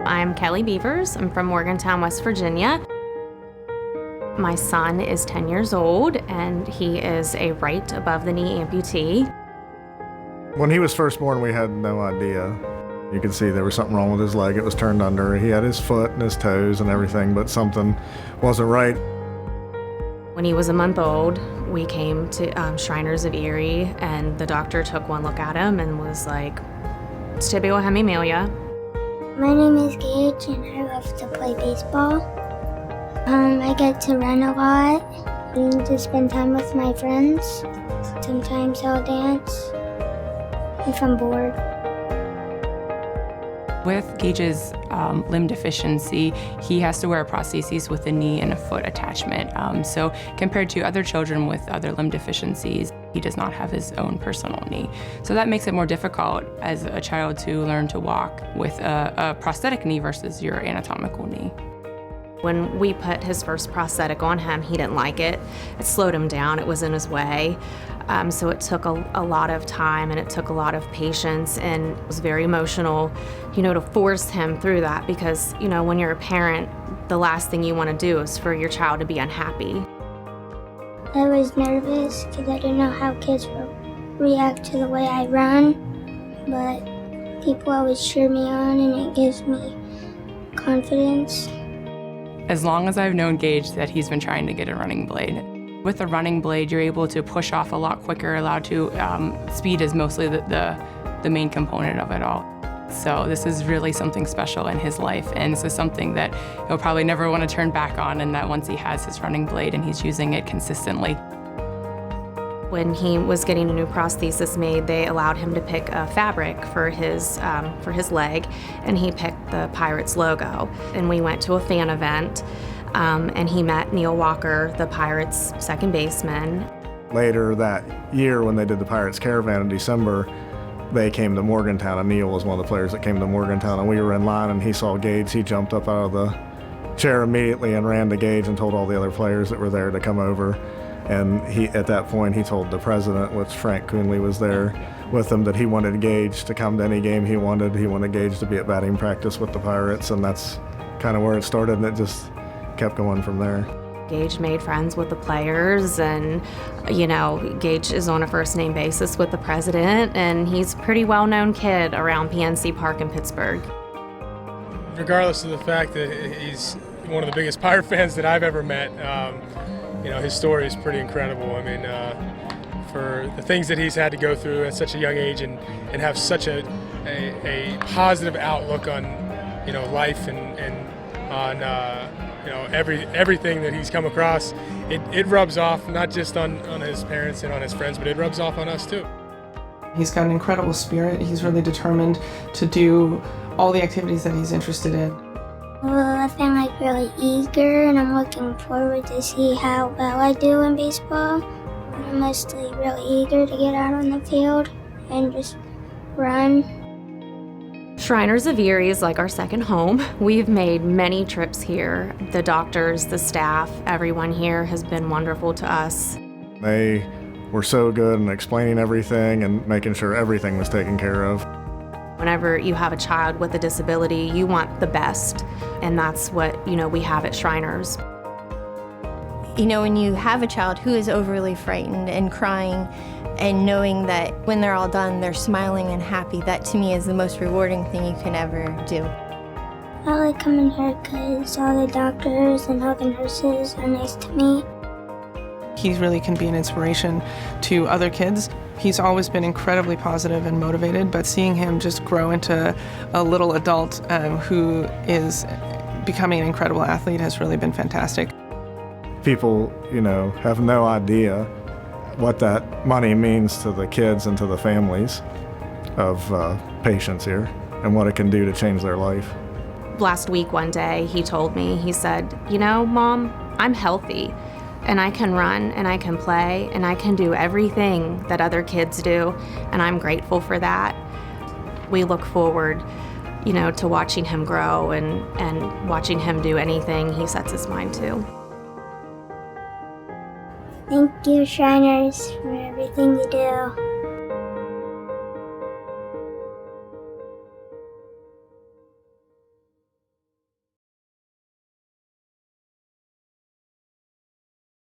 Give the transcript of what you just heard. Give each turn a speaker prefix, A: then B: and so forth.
A: I'm Gage Beavers. I'm from Morgantown, West Virginia. My son is 10 years old, and he is a right above the knee amputee.
B: When he was first born, we had no idea. You could see there was something wrong with his leg. It was turned under. He had his foot and his toes and everything, but something wasn't right.
A: When he was a month old, we came to Shriners of Erie, and the doctor took one look at him and was like, "It's tibial hemimelia."
C: My name is Gage, and I love to play baseball. I get to run a lot and to spend time with my friends. Sometimes I'll dance if I'm bored.
D: With Gage's limb deficiency, he has to wear prostheses with a knee and a foot attachment. So compared to other children with other limb deficiencies, he does not have his own personal knee. So that makes it more difficult as a child to learn to walk with a prosthetic knee versus your anatomical knee.
A: When we put his first prosthetic on him, he didn't like it. It slowed him down. It was in his way. So it took a lot of time, and it took a lot of patience, and it was very emotional, to force him through that, because, when you're a parent, the last thing you want to do is for your child to be unhappy.
C: I was nervous because I didn't know how kids would react to the way I run, but people always cheer me on, and it gives me confidence.
D: As long as I've known Gage, that he's been trying to get a running blade. With a running blade, you're able to push off a lot quicker, allowed to, speed is mostly the main component of it all. So this is really something special in his life, and this is something that he'll probably never want to turn back on, and that once he has his running blade and he's using it consistently.
A: When he was getting a new prosthesis made, they allowed him to pick a fabric for his leg, and he picked the Pirates logo. And we went to a fan event, and he met Neil Walker, the Pirates' second baseman.
B: Later that year, when they did the Pirates Caravan in December, they came to Morgantown, and Neil was one of the players that came to Morgantown, and we were in line, and he saw Gage. He jumped up out of the chair immediately and ran to Gage and told all the other players that were there to come over. And at that point, he told the president, which Frank Coonley was there with him, that he wanted Gage to come to any game he wanted. He wanted Gage to be at batting practice with the Pirates, and that's kind of where it started, and it just kept going from there.
A: Gage made friends with the players, and, Gage is on a first-name basis with the president, and he's a pretty well-known kid around PNC Park in Pittsburgh.
E: Regardless of the fact that he's one of the biggest Pirate fans that I've ever met, his story is pretty incredible. I mean, for the things that he's had to go through at such a young age and have such a positive outlook on, life and on, everything that he's come across, it rubs off not just on his parents and on his friends, but it rubs off on us too.
F: He's got an incredible spirit. He's really determined to do all the activities that he's interested in.
C: Well, I'm really eager, and I'm looking forward to see how well I do in baseball. I'm mostly really eager to get out on the field and just run.
A: Shriners of Erie is like our second home. We've made many trips here. The doctors, the staff, everyone here has been wonderful to us.
B: They were so good in explaining everything and making sure everything was taken care of.
A: Whenever you have a child with a disability, you want the best, and that's what, we have at Shriners.
G: When you have a child who is overly frightened and crying, and knowing that when they're all done, they're smiling and happy, that to me is the most rewarding thing you can ever do.
C: I like coming here because all the doctors and all the nurses are nice to me.
F: He really can be an inspiration to other kids. He's always been incredibly positive and motivated, but seeing him just grow into a little adult who is becoming an incredible athlete has really been fantastic.
B: People, have no idea what that money means to the kids and to the families of patients here and what it can do to change their life.
A: Last week, one day, he told me, he said, Mom, I'm healthy, and I can run, and I can play, and I can do everything that other kids do, and I'm grateful for that. We look forward, to watching him grow and watching him do anything he sets his mind to.
C: Thank you, Shriners, for everything you do.